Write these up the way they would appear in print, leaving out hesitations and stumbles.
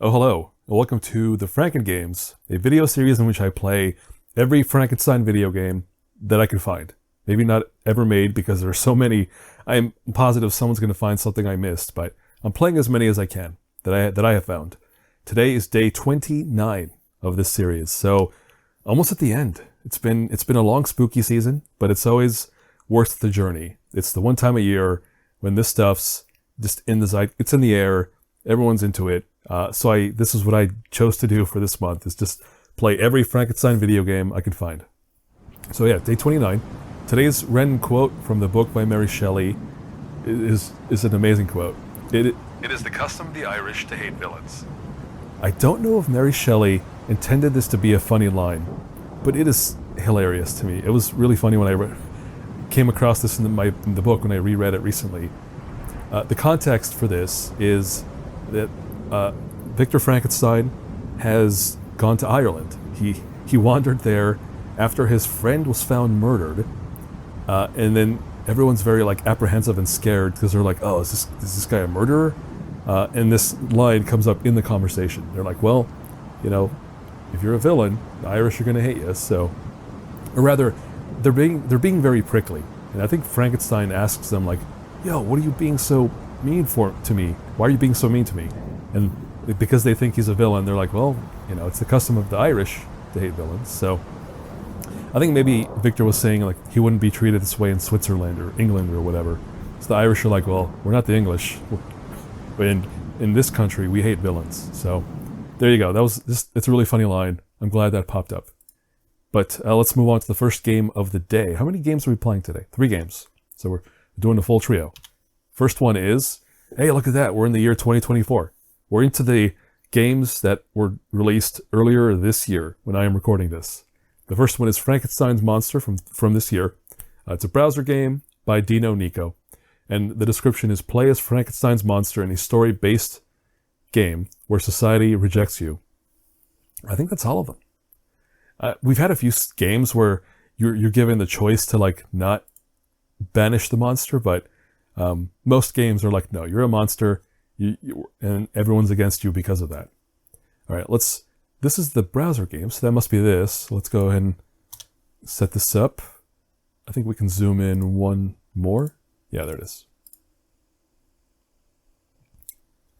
Oh, hello, and welcome to the FrankenGames, a video series in which I play every Frankenstein video game that I can find. Maybe not ever made because there are so many. I'm positive someone's going to find something I missed, but I'm playing as many as I can that I have found. Today is day 29 of this series, so almost at the end. It's been a long spooky season, but it's always worth the journey. It's the one time a year when this stuff's just it's in the air. Everyone's into it. So this is what I chose to do for this month, is just play every Frankenstein video game I can find. So yeah, day 29. Today's Wren quote from the book by Mary Shelley is an amazing quote. It is the custom of the Irish to hate villains. I don't know if Mary Shelley intended this to be a funny line, but it is hilarious to me. It was really funny when I came across this in the book when I reread it recently. The context for this is that Victor Frankenstein has gone to Ireland. He wandered there after his friend was found murdered, and then everyone's very apprehensive and scared because they're like, "Oh, is this guy a murderer?" And this line comes up in the conversation. They're like, "Well, if you're a villain, the Irish are going to hate you." So, or rather, they're being very prickly. And I think Frankenstein asks them like, "Yo, what are you being so mean to me? Why are you being so mean to me?" And because they think he's a villain, they're like, "Well, it's the custom of the Irish to hate villains." So I think maybe Victor was saying he wouldn't be treated this way in Switzerland or England or whatever. So the Irish are like, "Well, we're not the English, but in this country we hate villains." So there you go. It's a really funny line. I'm glad that popped up. But let's move on to the first game of the day. How many games are we playing today? 3 games. So we're doing a full trio. First one is, hey, look at that. We're in the year 2024. We're into the games that were released earlier this year when I am recording this. The first one is Frankenstein's Monster from this year. It's a browser game by Dino Nico. And the description is, play as Frankenstein's monster in a story-based game where society rejects you. I think that's all of them. We've had a few games where you're given the choice to not banish the monster, but most games are like, no, you're a monster, and everyone's against you because of that. All right, this is the browser game, so that must be this. Let's go ahead and set this up. I think we can zoom in one more. Yeah, there it is.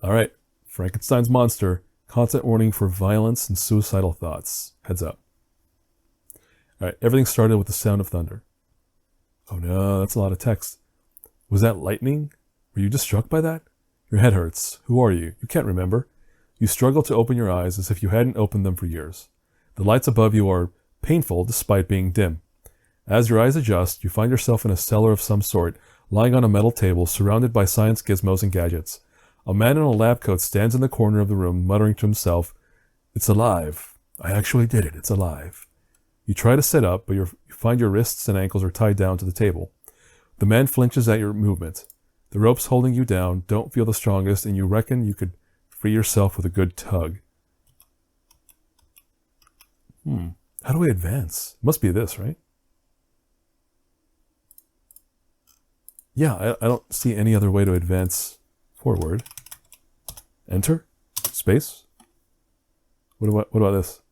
All right, Frankenstein's Monster, content warning for violence and suicidal thoughts. Heads up. All right, everything started with the sound of thunder. Oh no, that's a lot of text. Was that lightning? Were you just struck by that? Your head hurts. Who are you? You can't remember. You struggle to open your eyes as if you hadn't opened them for years. The lights above you are painful despite being dim. As your eyes adjust, you find yourself in a cellar of some sort, lying on a metal table surrounded by science gizmos and gadgets. A man in a lab coat stands in the corner of the room, muttering to himself, "It's alive. I actually did it. It's alive." You try to sit up, but you find your wrists and ankles are tied down to the table. The man flinches at your movement. The ropes holding you down don't feel the strongest, and you reckon you could free yourself with a good tug. How do we advance? Must be this, right? Yeah, I don't see any other way to advance forward. Enter? Space? What about this?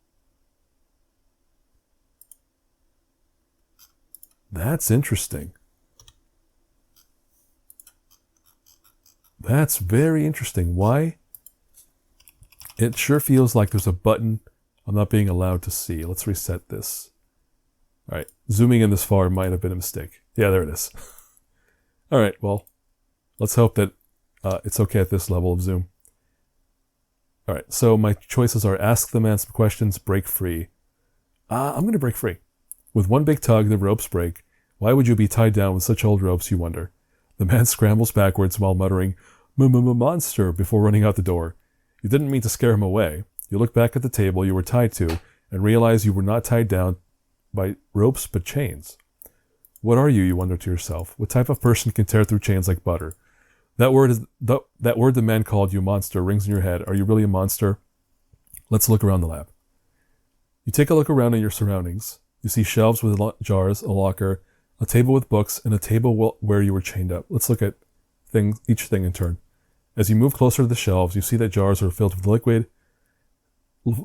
That's interesting. That's very interesting. Why? It sure feels like there's a button I'm not being allowed to see. Let's reset this. All right, zooming in this far might have been a mistake. Yeah, there it is. All right, well, let's hope that it's okay at this level of zoom. All right, so my choices are ask the man some questions, break free. I'm going to break free. With one big tug, the ropes break. Why would you be tied down with such old ropes, you wonder? The man scrambles backwards while muttering, "Monster," before running out the door. You didn't mean to scare him away. You look back at the table you were tied to and realize you were not tied down by ropes but chains. What are you, you wonder to yourself? What type of person can tear through chains like butter? That word the man called you monster rings in your head. Are you really a monster? Let's look around the lab. You take a look around at your surroundings. You see shelves with jars, a locker, a table with books, and a table where you were chained up. Let's look at each thing in turn. As you move closer to the shelves, you see that jars are filled with liquid,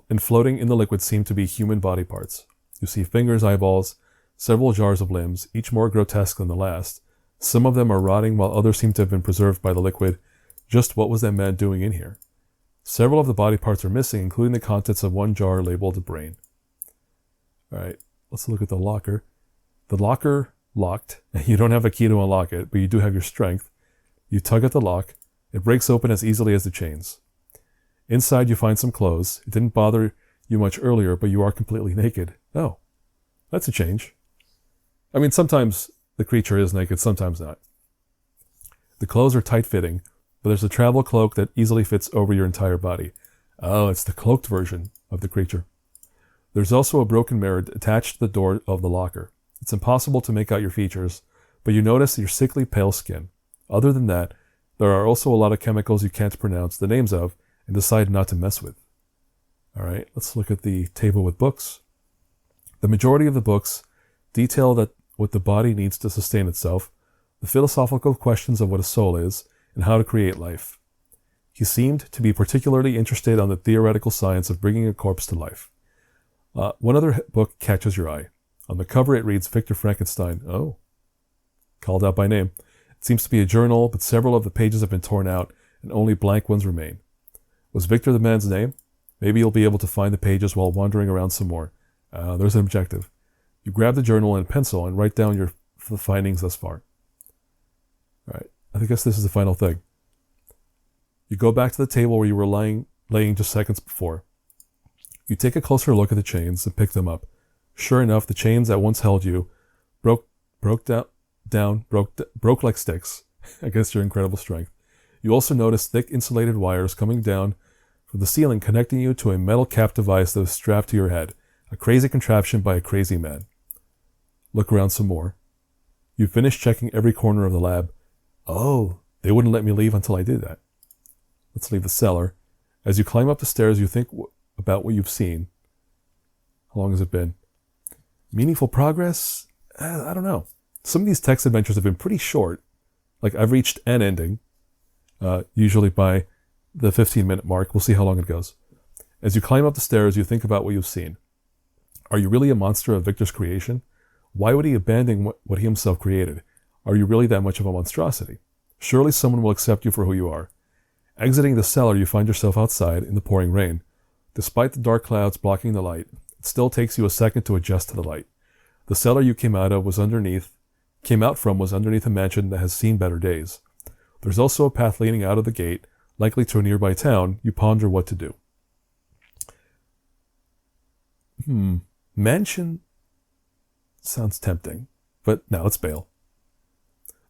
and floating in the liquid seem to be human body parts. You see fingers, eyeballs, several jars of limbs, each more grotesque than the last. Some of them are rotting, while others seem to have been preserved by the liquid. Just what was that man doing in here? Several of the body parts are missing, including the contents of one jar labeled brain. Alright, let's look at the locker. The locker locked. You don't have a key to unlock it, but you do have your strength. You tug at the lock. It breaks open as easily as the chains. Inside you find some clothes. It didn't bother you much earlier, but you are completely naked. Oh, that's a change. I mean, sometimes the creature is naked, sometimes not. The clothes are tight-fitting, but there's a travel cloak that easily fits over your entire body. Oh, it's the cloaked version of the creature. There's also a broken mirror attached to the door of the locker. It's impossible to make out your features, but you notice your sickly pale skin. Other than that, there are also a lot of chemicals you can't pronounce the names of and decide not to mess with. Alright, let's look at the table with books. The majority of the books detail that what the body needs to sustain itself, the philosophical questions of what a soul is, and how to create life. He seemed to be particularly interested on the theoretical science of bringing a corpse to life. One other book catches your eye. On the cover it reads Victor Frankenstein. Oh, called out by name. It seems to be a journal, but several of the pages have been torn out, and only blank ones remain. Was Victor the man's name? Maybe you'll be able to find the pages while wandering around some more. There's an objective. You grab the journal and pencil and write down your findings thus far. Alright, I guess this is the final thing. You go back to the table where you were laying just seconds before. You take a closer look at the chains and pick them up. Sure enough, the chains that once held you broke like sticks against your incredible strength. You also notice thick insulated wires coming down from the ceiling connecting you to a metal cap device that was strapped to your head. A crazy contraption by a crazy man. Look around some more. You finish checking every corner of the lab. Oh, they wouldn't let me leave until I did that. Let's leave the cellar. As you climb up the stairs, you think about what you've seen. How long has it been? Meaningful progress? I don't know. Some of these text adventures have been pretty short. Like, I've reached an ending, usually by the 15-minute mark. We'll see how long it goes. As you climb up the stairs, you think about what you've seen. Are you really a monster of Victor's creation? Why would he abandon what he himself created? Are you really that much of a monstrosity? Surely someone will accept you for who you are. Exiting the cellar, you find yourself outside in the pouring rain. Despite the dark clouds blocking the light, it still takes you a second to adjust to the light. The cellar you came out from was underneath a mansion that has seen better days. There's also a path leading out of the gate, likely to a nearby town. You ponder what to do. Mansion sounds tempting, but now let's bail.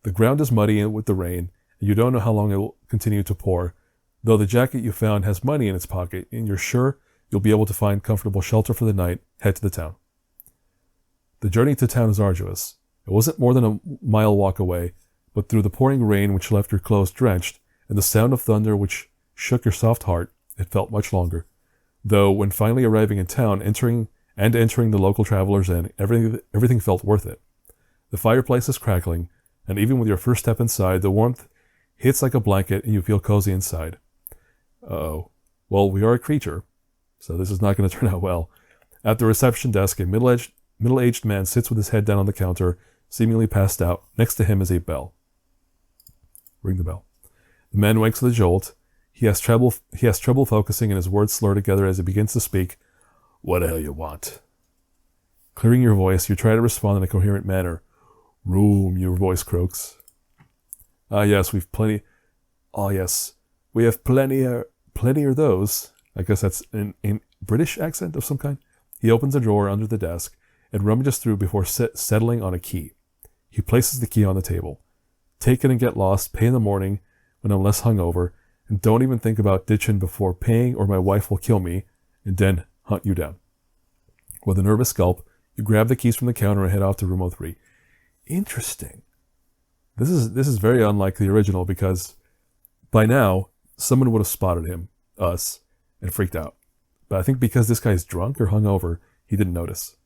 The ground is muddy with the rain, and you don't know how long it will continue to pour. Though the jacket you found has money in its pocket, and you're sure you'll be able to find comfortable shelter for the night, head to the town. The journey to town is arduous. It wasn't more than a mile walk away, but through the pouring rain which left your clothes drenched, and the sound of thunder which shook your soft heart, it felt much longer. Though, when finally arriving in town, entering the local travelers' inn, everything felt worth it. The fireplace is crackling, and even with your first step inside, the warmth hits like a blanket and you feel cozy inside. Uh-oh. Well, we are a creature, so this is not going to turn out well. At the reception desk, a middle-aged man sits with his head down on the counter, seemingly passed out. Next to him is a bell. Ring the bell. The man wakes with a jolt. He has trouble focusing, and his words slur together as he begins to speak. What the hell you want? Clearing your voice, you try to respond in a coherent manner. Room, your voice croaks. Yes, we've plenty. Oh, yes. We have plenty of those. I guess that's in British accent of some kind. He opens a drawer under the desk and rummages through before settling on a key. He places the key on the table. Take it and get lost, pay in the morning when I'm less hungover, and don't even think about ditching before paying or my wife will kill me and then hunt you down. With a nervous gulp, you grab the keys from the counter and head off to room 03. Interesting. This is very unlike the original because by now, someone would have spotted us, and freaked out. But I think because this guy's drunk or hungover, he didn't notice.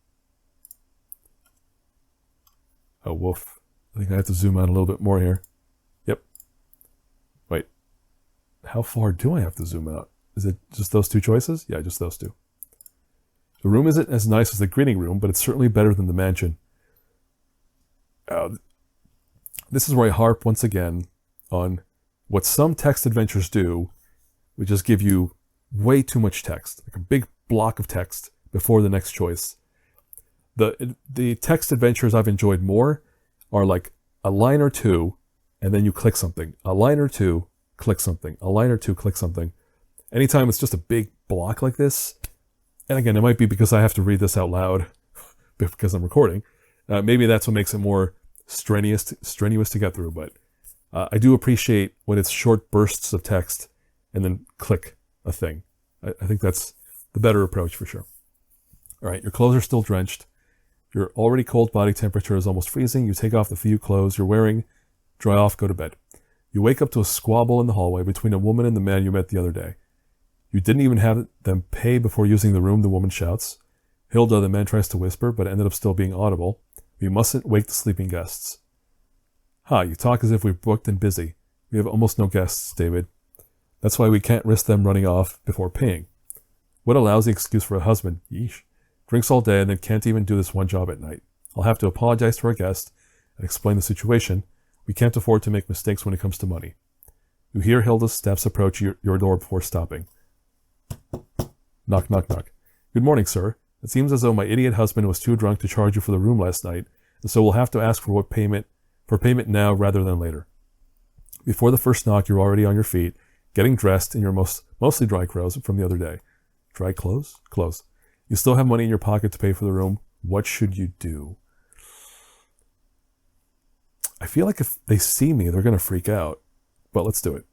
Oh, woof. I think I have to zoom out a little bit more here. Yep. Wait. How far do I have to zoom out? Is it just those two choices? Yeah, just those two. The room isn't as nice as the greeting room, but it's certainly better than the mansion. This is where I harp once again on what some text adventures do, which is give you way too much text, like a big block of text before the next choice. The text adventures I've enjoyed more are like a line or two, and then you click something. A line or two, click something. A line or two, click something. Anytime it's just a big block like this, and again, it might be because I have to read this out loud because I'm recording. Maybe that's what makes it more strenuous to get through, but I do appreciate when it's short bursts of text and then click a thing. I think that's the better approach for sure. All right, your clothes are still drenched. Your already cold body temperature is almost freezing. You take off the few clothes you're wearing, dry off, go to bed. You wake up to a squabble in the hallway between a woman and the man you met the other day. You didn't even have them pay before using the room, the woman shouts. Hilda, the man, tries to whisper, but ended up still being audible. We mustn't wake the sleeping guests. You talk as if we're booked and busy. We have almost no guests, David. That's why we can't risk them running off before paying. What a lousy excuse for a husband. Yeesh. Drinks all day and then can't even do this one job at night. I'll have to apologize to our guest and explain the situation. We can't afford to make mistakes when it comes to money. You hear Hilda's steps approach your door before stopping. Knock, knock, knock. Good morning, sir. It seems as though my idiot husband was too drunk to charge you for the room last night, and so we'll have to ask for payment now rather than later. Before the first knock, you're already on your feet, getting dressed in your mostly dry clothes from the other day. Dry clothes? Clothes. You still have money in your pocket to pay for the room. What should you do? I feel like if they see me, they're going to freak out. But let's do it.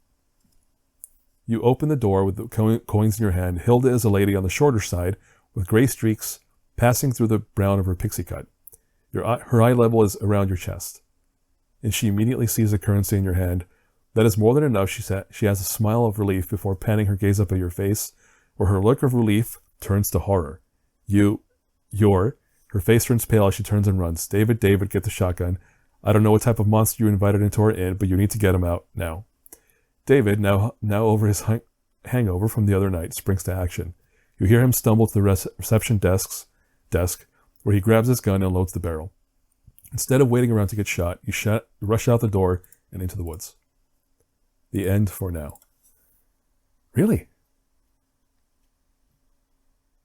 You open the door with the coins in your hand. Hilda is a lady on the shorter side with gray streaks passing through the brown of her pixie cut. Her eye level is around your chest. And she immediately sees the currency in your hand. That is more than enough, she said. She has a smile of relief before panning her gaze up at your face, where her look of relief turns to horror. Her face turns pale as she turns and runs. David, get the shotgun. I don't know what type of monster you invited into our inn, but you need to get him out now. David, now over his hangover from the other night, springs to action. You hear him stumble to the reception desk, where he grabs his gun and loads the barrel. Instead of waiting around to get shot, you rush out the door and into the woods. The end for now. Really?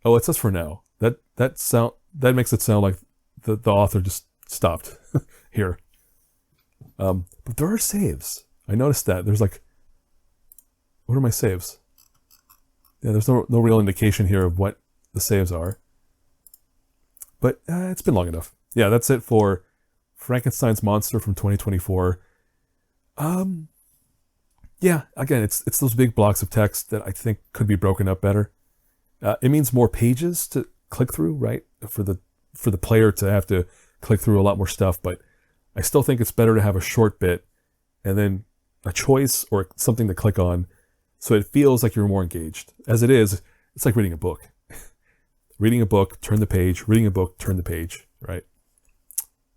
Oh, it says for now. That makes it sound like the author just stopped here. But there are saves. I noticed that. There's like, what are my saves? Yeah, there's no real indication here of what the saves are. But it's been long enough. Yeah, that's it for Frankenstein's Monster from 2024. Yeah, again, it's those big blocks of text that I think could be broken up better. It means more pages to click through, right? For the player to have to click through a lot more stuff, but I still think it's better to have a short bit and then a choice or something to click on so it feels like you're more engaged. As it is, it's like reading a book. Reading a book, turn the page. Reading a book, turn the page, right?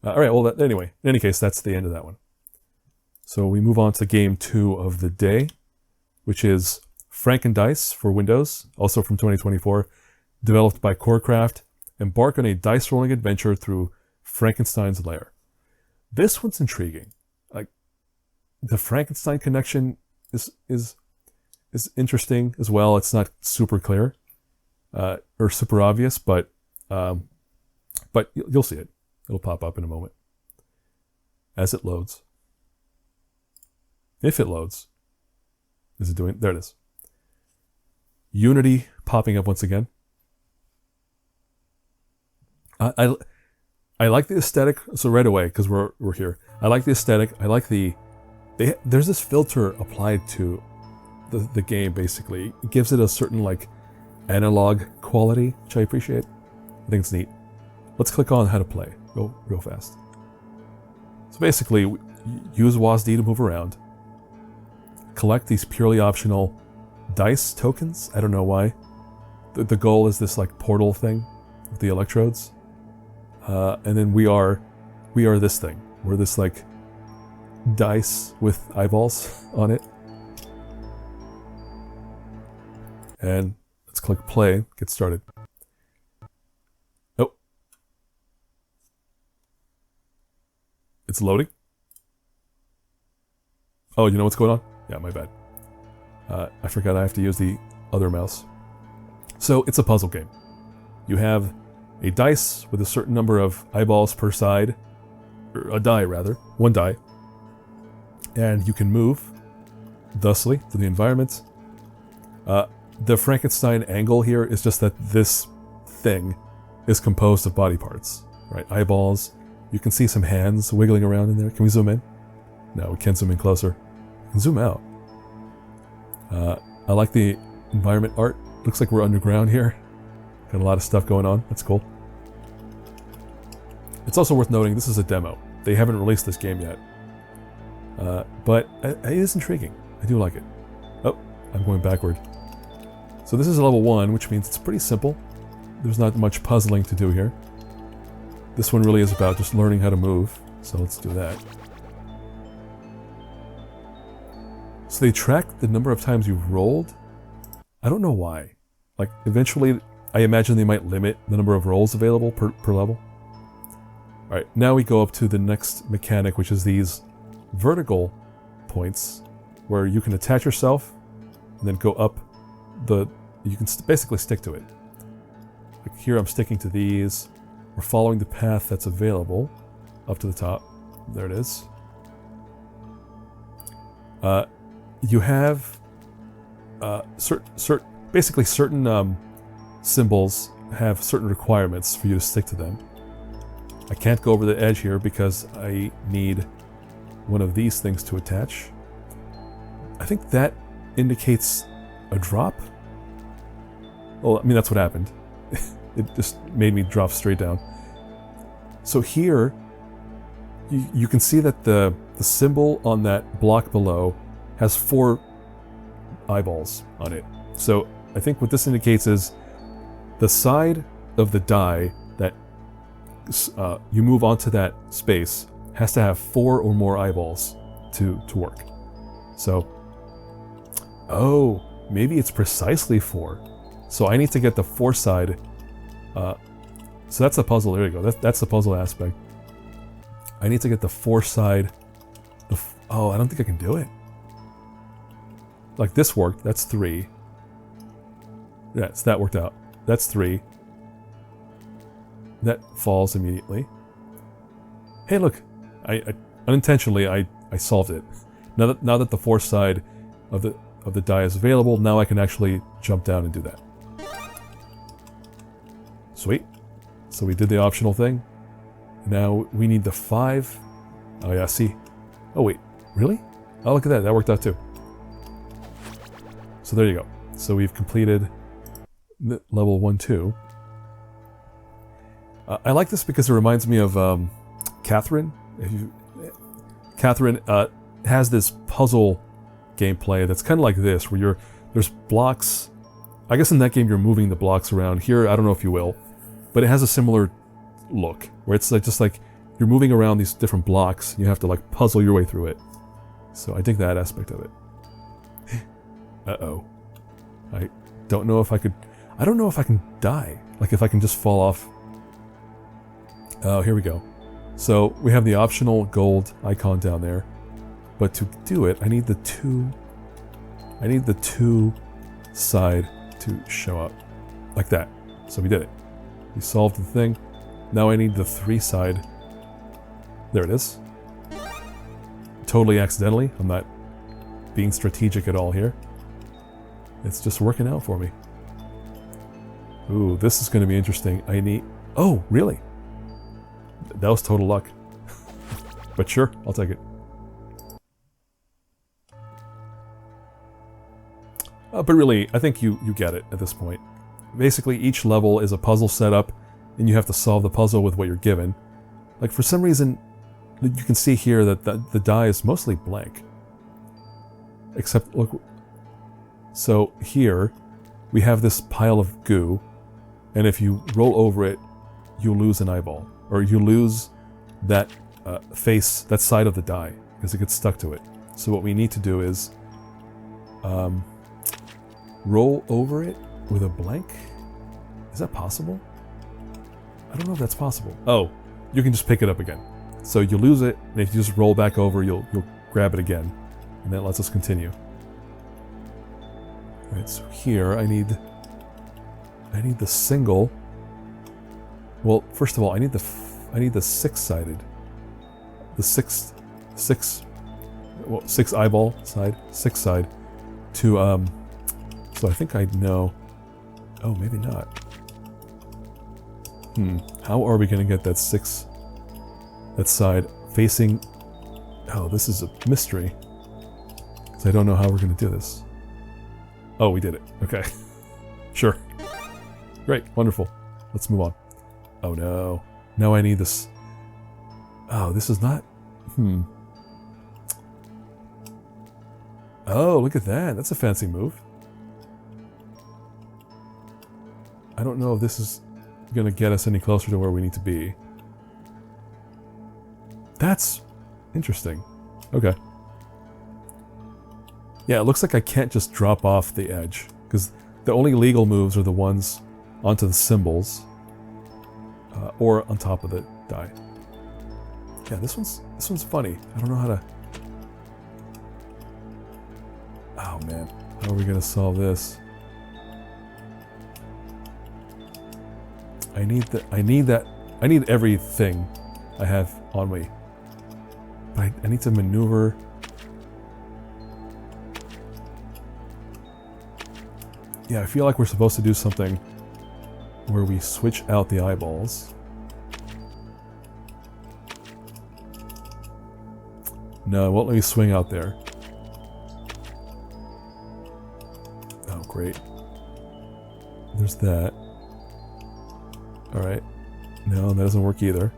All right, well, anyway, in any case, that's the end of that one. So we move on to game 2 of the day, which is Frankendice for Windows, also from 2024, developed by Corecraft. Embark on a dice-rolling adventure through Frankenstein's lair. This one's intriguing. Like, the Frankenstein connection is interesting as well. It's not super clear or super obvious, but you'll see it. It'll pop up in a moment as it loads. If it loads. Is it doing? There it is. Unity popping up once again. I like the aesthetic. So right away, because we're here. I like the aesthetic. I like there's this filter applied to the game. Basically, it gives it a certain like analog quality, which I appreciate. I think it's neat. Let's click on how to play. Go real fast. So basically, use WASD to move around. Collect these purely optional dice tokens. I don't know why. The goal is this like portal thing with the electrodes. And then we are this thing. We're this like dice with eyeballs on it. And let's click play, get started. Oh. It's loading. Oh, you know what's going on? Yeah, my bad. I forgot I have to use the other mouse. So it's a puzzle game. You have a dice with a certain number of eyeballs per side, or a die rather, one die, and you can move thusly to the environment. The Frankenstein angle here is just that this thing is composed of body parts, right? Eyeballs. You can see some hands wiggling around in there. Can we zoom in? No, we can't zoom in closer. We can zoom out. I like the environment art. Looks like we're underground here. Got a lot of stuff going on. That's cool. It's also worth noting this is a demo. They haven't released this game yet. But it is intriguing. I do like it. Oh, I'm going backward. So this is level 1, which means it's pretty simple. There's not much puzzling to do here. This one really is about just learning how to move. So let's do that. So they track the number of times you've rolled. I don't know why. Like, eventually, I imagine they might limit the number of rolls available per level. Alright, now we go up to the next mechanic, which is these vertical points, where you can attach yourself, and then go up the... You can basically stick to it. Like here I'm sticking to these. We're following the path that's available up to the top. There it is. You have basically certain symbols have certain requirements for you to stick to them. I can't go over the edge here because I need one of these things to attach. I think that indicates a drop. Well, I mean, that's what happened. It just made me drop straight down. So here, you can see that the symbol on that block below has 4 eyeballs on it. So I think what this indicates is the side of the die that you move onto that space has to have 4 or more eyeballs to work. So, oh, maybe it's precisely 4. So I need to get the 4 side. So that's the puzzle. There you go. That's the puzzle aspect. I need to get the 4 side. Oh, I don't think I can do it. Like this worked. That's 3. Yes, that worked out. That's 3. That falls immediately. Hey, look! I unintentionally I solved it. Now that the 4 side of the die is available, now I can actually jump down and do that. Sweet. So we did the optional thing. Now we need the 5. Oh yeah, see. Oh wait, really? Oh, look at that. That worked out too. So there you go. So we've completed level 1, 2. I like this because it reminds me of Catherine. Catherine has this puzzle gameplay that's kind of like this, where there's blocks. I guess in that game you're moving the blocks around. Here, I don't know if you will, but it has a similar look, where it's like just like you're moving around these different blocks. You have to like puzzle your way through it. So I dig that aspect of it. Uh-oh. I don't know if I could... I don't know if I can die. Like if I can just fall off. Oh, here we go. So we have the optional gold icon down there. But to do it, I need the 2... I need the 2 side to show up. Like that. So we did it. We solved the thing. Now I need the 3 side. There it is. Totally accidentally. I'm not being strategic at all here. It's just working out for me. Ooh, this is going to be interesting. I need... Oh, really? That was total luck. But sure, I'll take it. But really, I think you get it at this point. Basically, each level is a puzzle setup, and you have to solve the puzzle with what you're given. Like, for some reason, you can see here that the die is mostly blank. Except, look... So, here, we have this pile of goo, and if you roll over it, you lose an eyeball. Or you lose that face, that side of the die, because it gets stuck to it. So what we need to do is... roll over it with a blank? Is that possible? I don't know if that's possible. Oh, you can just pick it up again. So you lose it, and if you just roll back over, you'll grab it again. And that lets us continue. Alright, so here I need the single. Well, first of all, I need the six-sided. The six eyeball side, six side to so I think I know. Oh, maybe not. How are we gonna get that side facing? Oh, this is a mystery. Because I don't know how we're gonna do this. Oh, we did it. Okay. Sure. Great. Wonderful. Let's move on. Oh no. Now I need this. Oh, this is not... Oh, look at that. That's a fancy move. I don't know if this is going to get us any closer to where we need to be. That's interesting. Okay. Yeah, it looks like I can't just drop off the edge, because the only legal moves are the ones onto the symbols or on top of the die. Yeah, this one's funny. I don't know how to... Oh man, how are we gonna solve this? I need everything I have on me. But I need to maneuver. Yeah, I feel like we're supposed to do something where we switch out the eyeballs. No, it won't let me swing out there. Oh, great. There's that. Alright. No, that doesn't work either.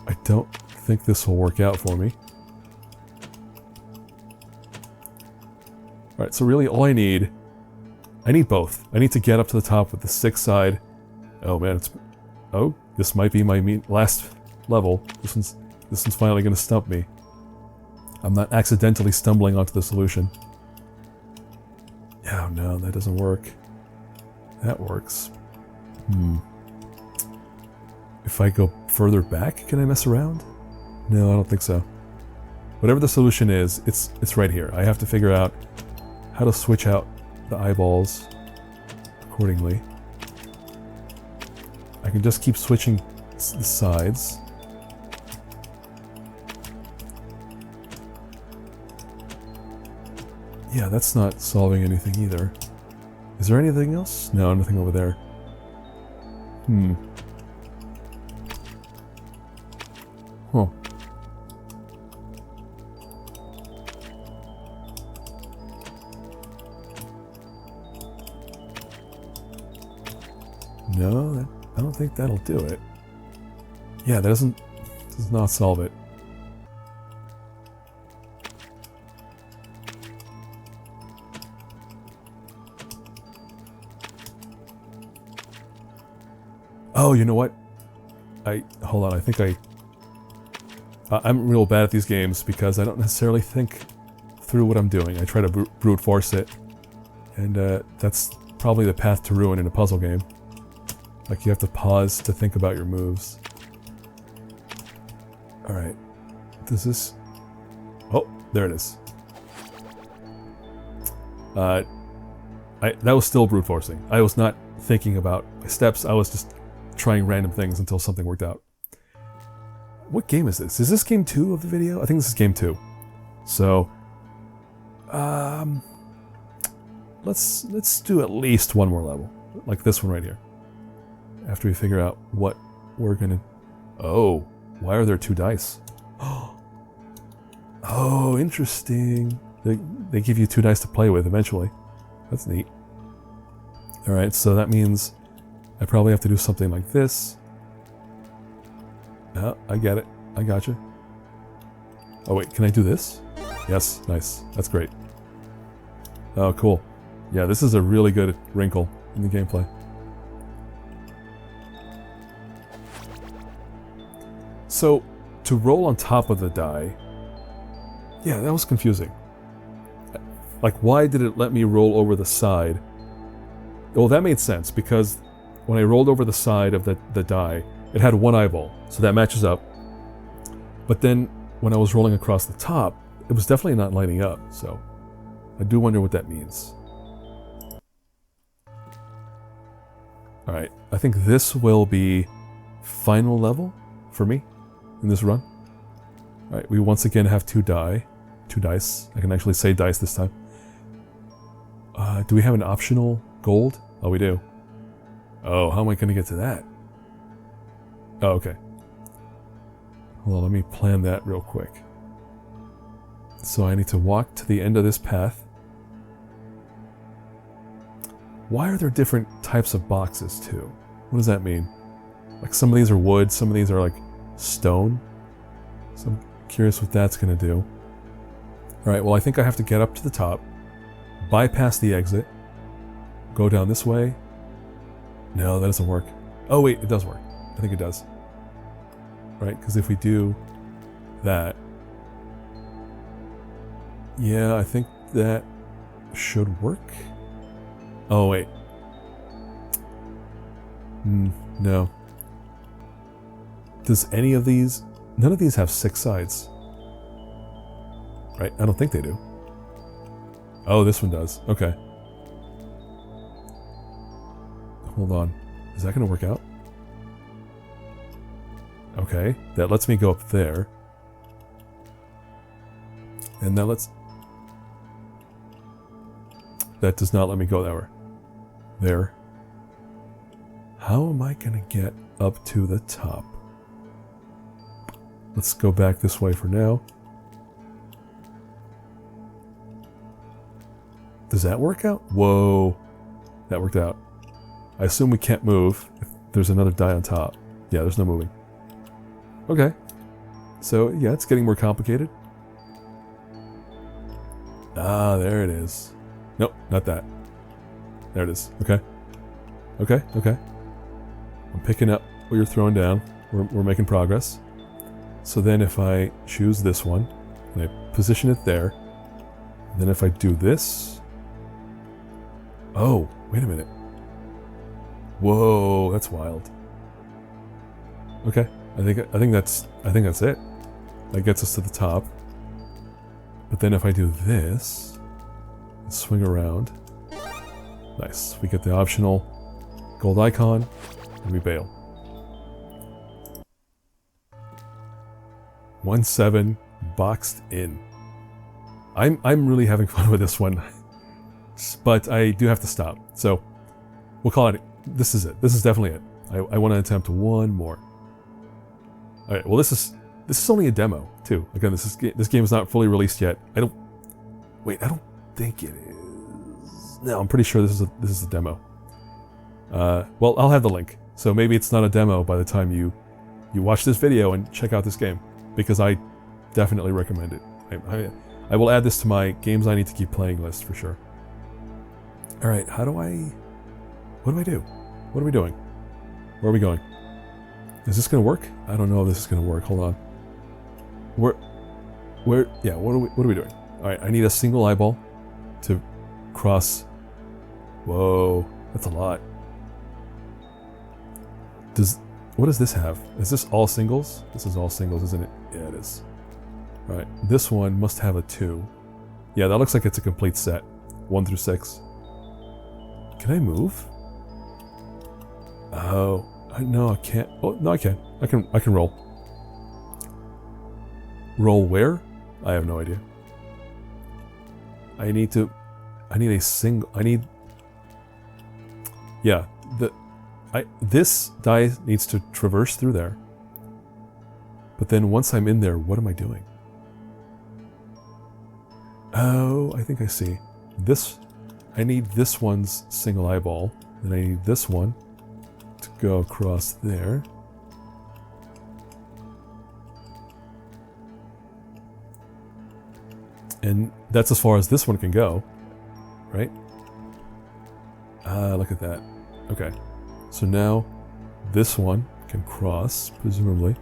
I don't think this will work out for me. Alright, so really all I need both. I need to get up to the top with the six side. Oh man, oh, this might be my last level. This one's finally gonna stump me. I'm not accidentally stumbling onto the solution. Oh no, that doesn't work. That works. If I go further back, can I mess around? No, I don't think so. Whatever the solution is, it's right here. I have to figure out how to switch out the eyeballs accordingly. I can just keep switching the sides. Yeah, that's not solving anything either. Is there anything else? No, nothing over there. Huh. No, I don't think that'll do it. Yeah, that does not solve it. Oh, you know what? Hold on, I think I'm real bad at these games because I don't necessarily think through what I'm doing. I try to brute force it, and that's probably the path to ruin in a puzzle game. Like, you have to pause to think about your moves. Alright. Does this... Oh, there it is. That was still brute forcing. I was not thinking about my steps, I was just trying random things until something worked out. What game is this? Is this game 2 of the video? I think this is game 2. So, let's do at least one more level. Like this one right here. After we figure out what we're gonna... Oh, why are there 2 dice? Oh, interesting. They give you 2 dice to play with eventually. That's neat. Alright, so that means I probably have to do something like this. Oh, I get it. I gotcha. Oh wait, can I do this? Yes, nice. That's great. Oh, cool. Yeah, this is a really good wrinkle in the gameplay. So, to roll on top of the die. Yeah, that was confusing. Like, why did it let me roll over the side? Well, that made sense, because when I rolled over the side of the die, it had one eyeball, so that matches up. But then, when I was rolling across the top, it was definitely not lining up, so I do wonder what that means. Alright, I think this will be final level for me in this run. Alright, we once again have two dice. I can actually say dice this time. Do we have an optional gold? Oh, we do. Oh, how am I going to get to that? Oh, okay. Hold on, let me plan that real quick. So I need to walk to the end of this path. Why are there different types of boxes, too? What does that mean? Like, some of these are wood, some of these are, like, stone. So I'm curious what that's going to do. Alright, well, I think I have to get up to the top, bypass the exit, go down this way. No, that doesn't work. Oh, wait, it does work. I think it does. Right, because if we do that... Yeah, I think that should work. Oh, wait. No. Does any of these... None of these have 6 sides. Right? I don't think they do. Oh, this one does. Okay. Hold on. Is that going to work out? Okay. That lets me go up there. And that lets... That does not let me go that way. There. How am I going to get up to the top? Let's go back this way for now. Does that work out? Whoa. That worked out. I assume we can't move if there's another die on top. Yeah, there's no moving. Okay. So, yeah, it's getting more complicated. Ah, there it is. Nope, not that. There it is. Okay. Okay, okay. I'm picking up what you're throwing down. We're making progress. So then if I choose this one, and I position it there, then if I do this... Oh, wait a minute. Whoa, that's wild. Okay, I think that's it. That gets us to the top. But then if I do this, swing around. Nice. We get the optional gold icon, and we bail. 1-7 boxed in. I'm really having fun with this one, but I do have to stop. So we'll call it. This is it. This is definitely it. I want to attempt one more. All right. Well, this is only a demo too. Again, this game is not fully released yet. I don't think it is. No, I'm pretty sure this is a demo. Well, I'll have the link. So maybe it's not a demo by the time you watch this video and check out this game, because I definitely recommend it. I will add this to my games I need to keep playing list for sure. All right, what do I do? What are we doing? Where are we going? Is this gonna work? I don't know if this is gonna work. Hold on. Yeah, what are we doing? All right, I need a single eyeball to cross. Whoa, that's a lot. What does this have? Is this all singles? This is all singles, isn't it? Yeah, it is. All right, this one must have a 2. Yeah, that looks like it's a complete set. 1 through 6. Can I move? Oh, no, I can't. Oh, no, I can. I can roll. Roll where? I have no idea. I need a single. Yeah, this die needs to traverse through there. But then once I'm in there, what am I doing? Oh, I think I see. I need this one's single eyeball, and I need this one to go across there. And that's as far as this one can go, right? Look at that. Okay. So now this one can cross, presumably.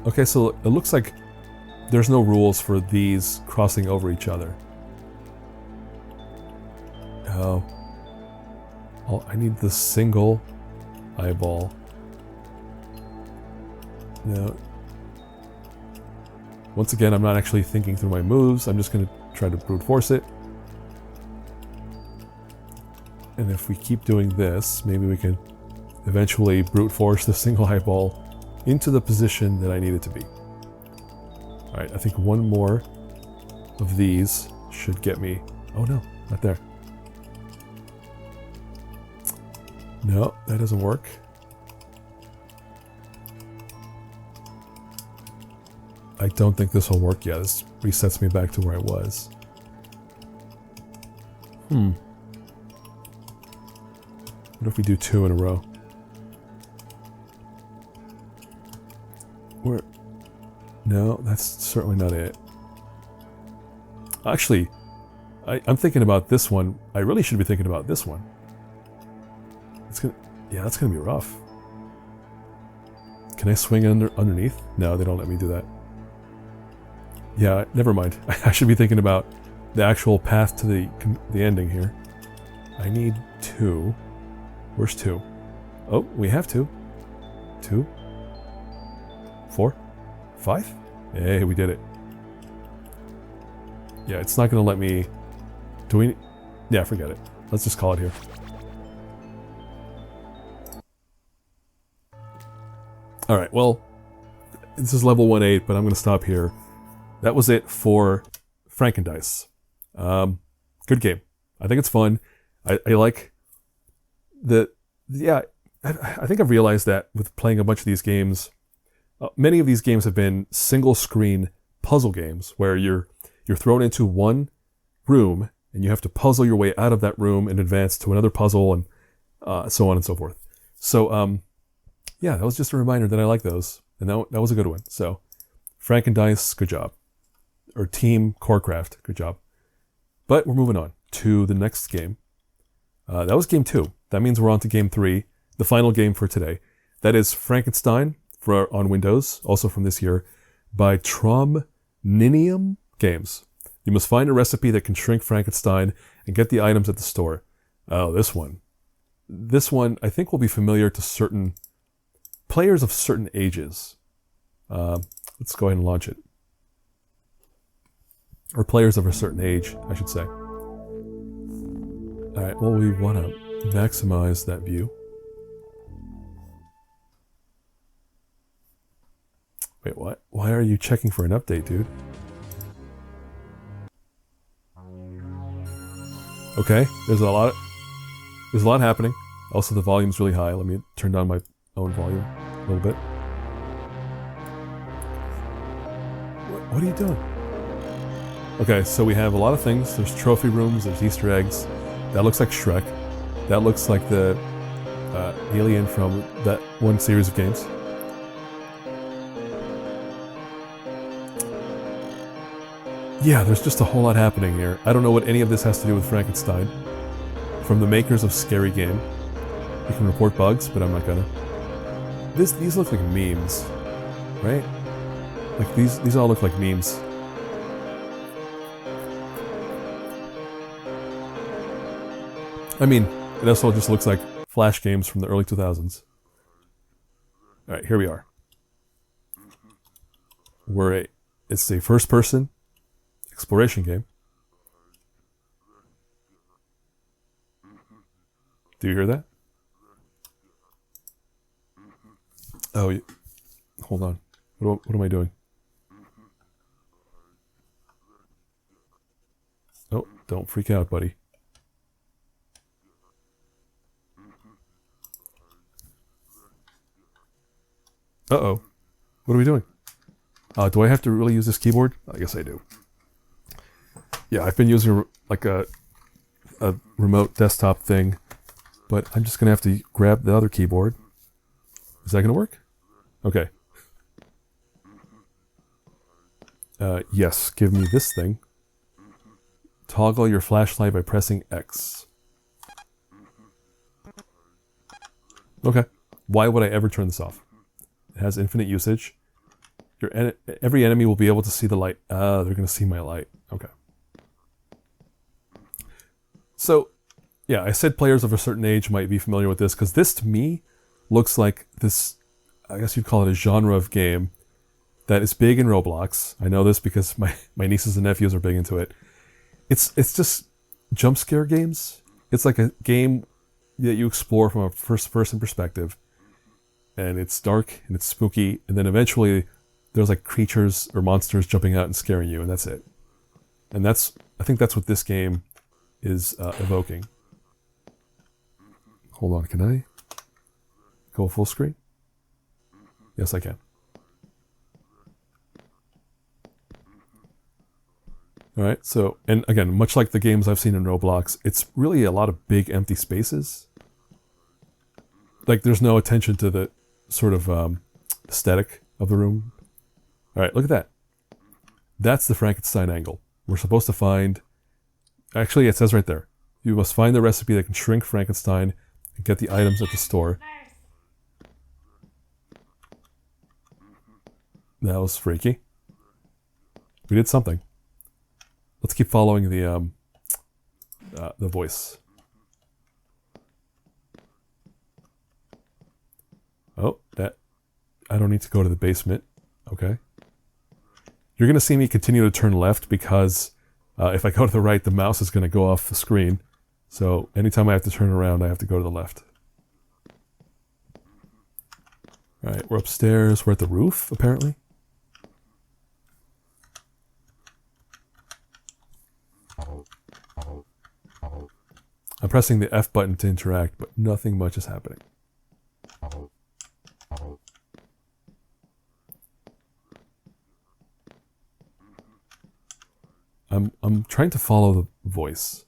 Okay, so it looks like there's no rules for these crossing over each other. Oh. Oh, I need the single eyeball. No. Once again, I'm not actually thinking through my moves. I'm just going to try to brute force it. And if we keep doing this, maybe we can eventually brute force the single eyeball into the position that I need it to be. Alright, I think one more of these should get me... Oh no, not there. No, that doesn't work. I don't think this will work yet. This resets me back to where I was. What if we do 2 in a row? Where? No, that's certainly not it. Actually, I'm thinking about this one. I really should be thinking about this one. It's gonna, yeah, that's gonna be rough. Can I swing underneath? No, they don't let me do that. Yeah, never mind. I should be thinking about the actual path to the ending here. I need 2. Where's 2? Oh, we have 2. 2. 4. 5? Hey, we did it. Yeah, it's not going to let me... Do we... Yeah, forget it. Let's just call it here. Alright, well, this is level 1-8, but I'm going to stop here. That was it for Frankendice. Good game. I think it's fun. I like the... Yeah, I think I've realized that with playing a bunch of these games, many of these games have been single-screen puzzle games where you're thrown into one room and you have to puzzle your way out of that room and advance to another puzzle and so on and so forth. So, yeah, that was just a reminder that I like those, and that was a good one. So, Frankendice, good job. Or Team Corecraft, good job. But we're moving on to the next game. That was game 2. That means we're on to game 3, the final game for today. That is Frankenstein on Windows, also from this year, by Frankendice Games. You must find a recipe that can shrink Frankenstein and get the items at the store. Oh, this one. This one, I think, will be familiar to certain players of certain ages. Let's go ahead and launch it. Or players of a certain age, I should say. Alright, well, we want to maximize that view. Wait, what? Why are you checking for an update, dude? Okay, there's a lot happening. Also, the volume's really high. Let me turn down my own volume a little bit. What are you doing? Okay, so we have a lot of things. There's trophy rooms, there's Easter eggs. That looks like Shrek. That looks like the alien from that one series of games. Yeah, there's just a whole lot happening here. I don't know what any of this has to do with Frankenstein. From the makers of Scary Game. You can report bugs, but I'm not gonna. These look like memes, right? Like these all look like memes. I mean, it also just looks like Flash games from the early 2000s. Alright, here we are. It's a first-person exploration game. Do you hear that? Oh, hold on. What am I doing? Oh, don't freak out, buddy. Uh-oh. What are we doing? Do I have to really use this keyboard? I guess I do. Yeah, I've been using like a remote desktop thing, but I'm just going to have to grab the other keyboard. Is that going to work? Okay. Yes, give me this thing. Toggle your flashlight by pressing X. Okay. Why would I ever turn this off? It has infinite usage. every enemy will be able to see the light. They're going to see my light. Okay. So, yeah, I said players of a certain age might be familiar with this, because this, to me, looks like this, I guess you'd call it a genre of game that is big in Roblox. I know this because my nieces and nephews are big into it. It's just jump scare games. It's like a game that you explore from a first-person perspective, and it's dark and it's spooky, and then eventually there's like creatures or monsters jumping out and scaring you, and that's it. And I think that's what this game is evoking. Hold on, can I go full screen? Yes, I can. All right, so, and again, much like the games I've seen in Roblox, it's really a lot of big empty spaces. Like, there's no attention to the sort of aesthetic of the room. All right, look at that. That's the Frankenstein angle. We're supposed to find, actually it says right there, you must find the recipe that can shrink Frankenstein and get the items at the store. That was freaky. We did something. Let's keep following the voice. Oh, I don't need to go to the basement. Okay. You're going to see me continue to turn left because if I go to the right, the mouse is going to go off the screen. So anytime I have to turn around, I have to go to the left. All right, we're upstairs. We're at the roof, apparently. I'm pressing the F button to interact, but nothing much is happening. I'm trying to follow the voice.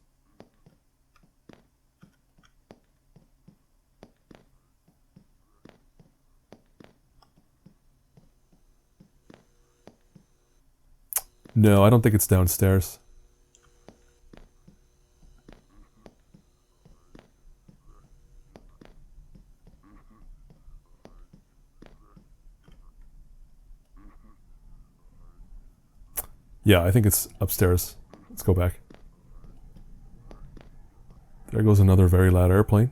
No, I don't think it's downstairs. Yeah, I think it's upstairs. Let's go back. There goes another very loud airplane.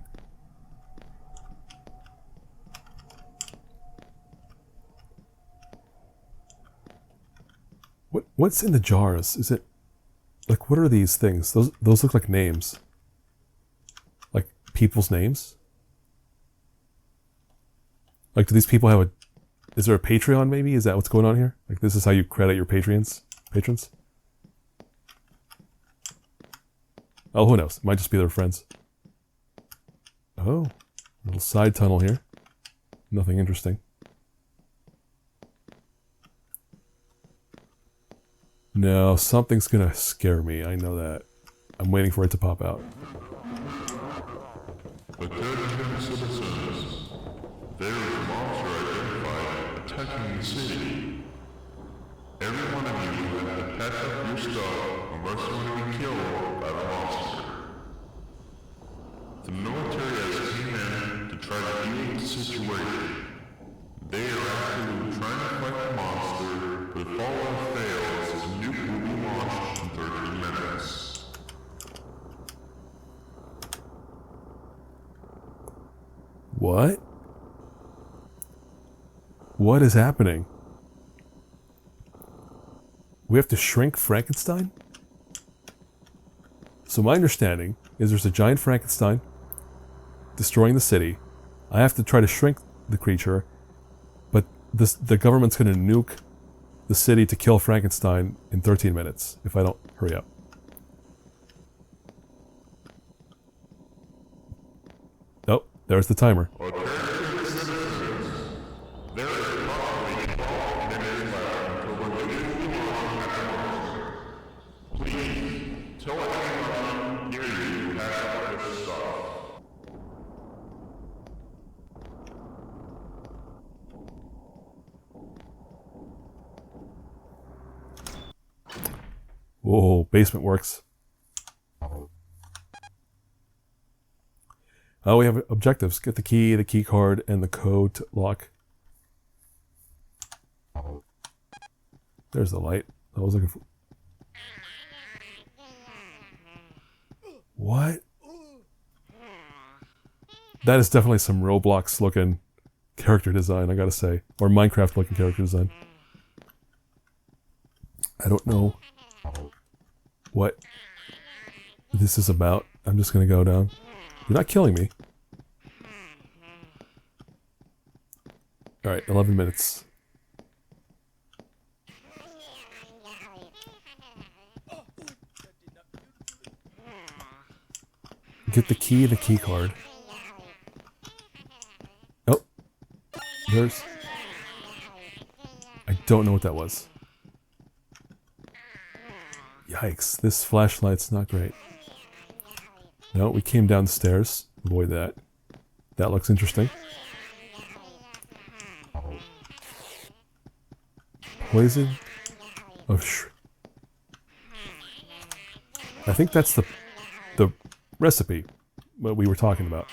What's in the jars? Is it like, what are these things? Those look like names. Like people's names? Like, do these people have is there a Patreon maybe? Is that what's going on here? Like, this is how you credit your patrons? Oh, who knows? It might just be their friends. Oh, little side tunnel here. Nothing interesting. No, something's gonna scare me. I know that. I'm waiting for it to pop out. Attention citizens. There is a monster identified attacking the city. Every one of you have to pack up your stuff unless you want to be killed by the monster. The military has came in to try to deal with the situation. They are actually trying to fight the monster, but if all else fails, the nuke will be launched in 30 minutes. What? What is happening? We have to shrink Frankenstein? So my understanding is there's a giant Frankenstein destroying the city. I have to try to shrink the creature, but the government's going to nuke the city to kill Frankenstein in 13 minutes if I don't hurry up. Oh, there's the timer. Whoa, basement works. Oh, we have objectives. Get the key card, and the code to lock. There's the light I was looking for. What? That is definitely some Roblox looking character design, I gotta say. Or Minecraft looking character design. I don't know what this is about. I'm just gonna go down. You're not killing me. Alright, 11 minutes. Get the key and the key card. Oh. There's... I don't know what that was. Yikes, this flashlight's not great. No, we came down the stairs. Avoid that. That looks interesting. Poison? Oh, I think that's the recipe what we were talking about.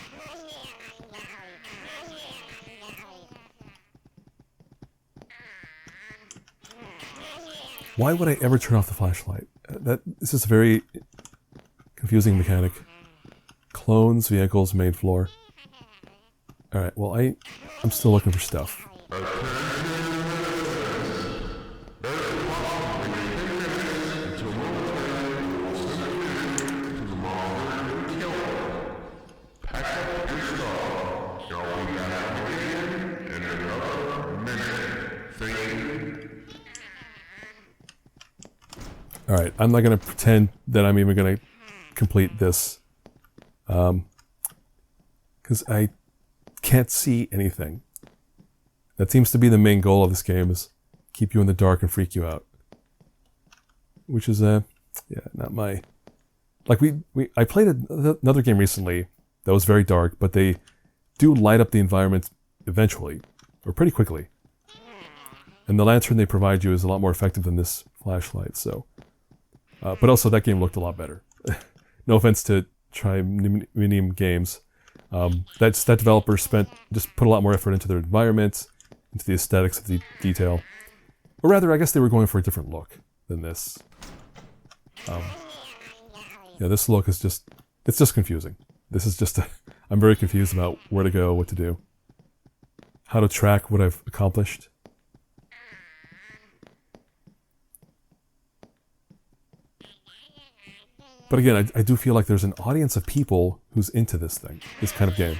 Why would I ever turn off the flashlight? This is a very confusing mechanic. Clones, vehicles, main floor. Alright, well I'm still looking for stuff. Alright, I'm not going to pretend that I'm even going to complete this. Because I can't see anything. That seems to be the main goal of this game, is keep you in the dark and freak you out. Which is, yeah, not my... Like, I played another game recently that was very dark, but they do light up the environment eventually, or pretty quickly. And the lantern they provide you is a lot more effective than this flashlight, so... but also, that game looked a lot better. No offense to FrankenGames. That developer just put a lot more effort into their environment, into the aesthetics of the detail. Or rather, I guess they were going for a different look than this. Yeah, this look is it's just confusing. This is just, I'm very confused about where to go, what to do. How to track what I've accomplished. But again, I do feel like there's an audience of people who's into this thing, this kind of game.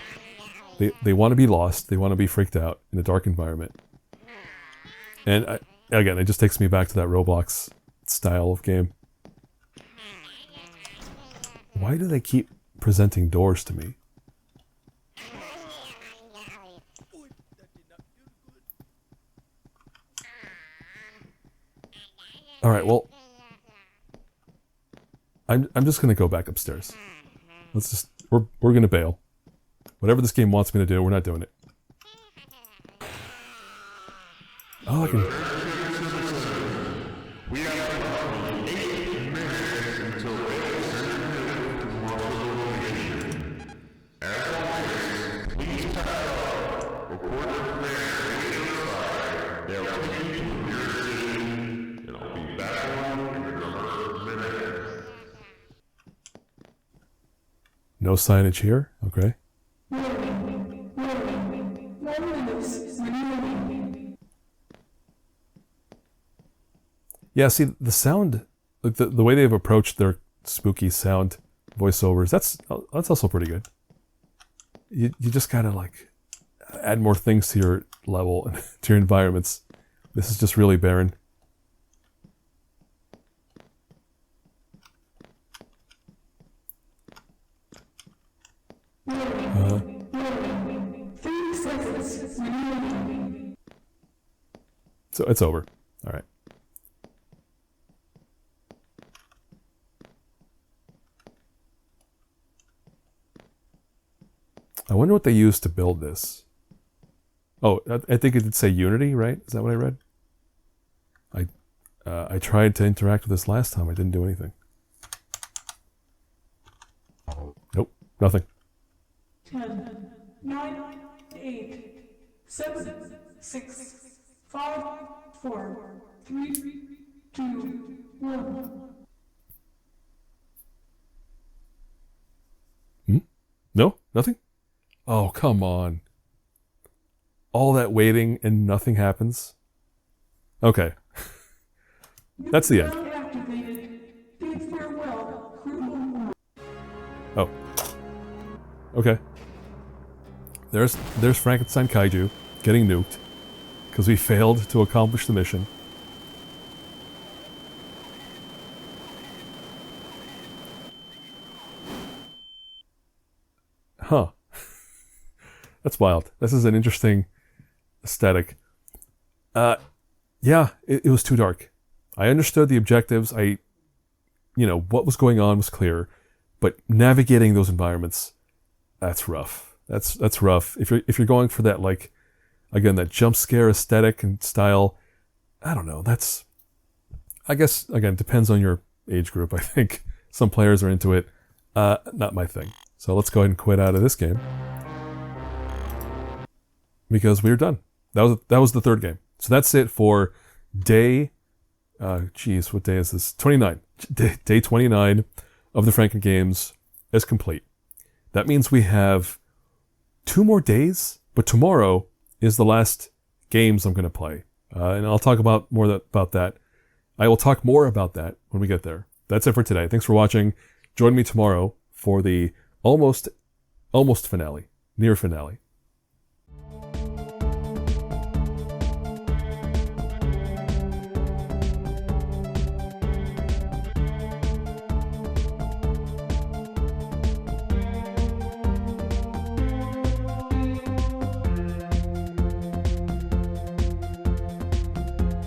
They want to be lost, they want to be freaked out in a dark environment. And again, it just takes me back to that Roblox style of game. Why do they keep presenting doors to me? Alright, well... I'm just gonna go back upstairs. Let's just... We're gonna bail. Whatever this game wants me to do, we're not doing it. Oh, I can... We have 8 minutes until location. As always, please pack up. Report to command inside. They'll take you to the nearest station, and I'll be back on in another minute. No signage here? Okay. Yeah, see, the sound, like the way they've approached their spooky sound voiceovers, that's also pretty good. You just gotta, like, add more things to your level and to your environments. This is just really barren. So it's over. All right. I wonder what they used to build this. Oh, I think it did say Unity, right? Is that what I read? I tried to interact with this last time. I didn't do anything. Nope, nothing. 10, 9, 8, 7, 6, 5, 4, 3, 2, 1. No? Nothing? Oh, come on. All that waiting and nothing happens? Okay. That's the end. Sound activated. Bid farewell, crew. Oh. Okay. There's Frankenstein Kaiju getting nuked because we failed to accomplish the mission. Huh. That's wild. This is an interesting aesthetic. Yeah, it was too dark. I understood the objectives. What was going on was clear, but navigating those environments, that's rough. That's rough. If you're going for that, like, again, that jump scare aesthetic and style, I don't know. I guess, again, depends on your age group. I think some players are into it. Not my thing. So let's go ahead and quit out of this game because we're done. That was the third game. So that's it for day. What day is this? 29. Day 29 of the FrankenGames is complete. That means we have 2 more days, but tomorrow is the last games I'm going to play, and I'll talk about that. I will talk more about that when we get there. That's it for today. Thanks for watching. Join me tomorrow for the almost finale, near finale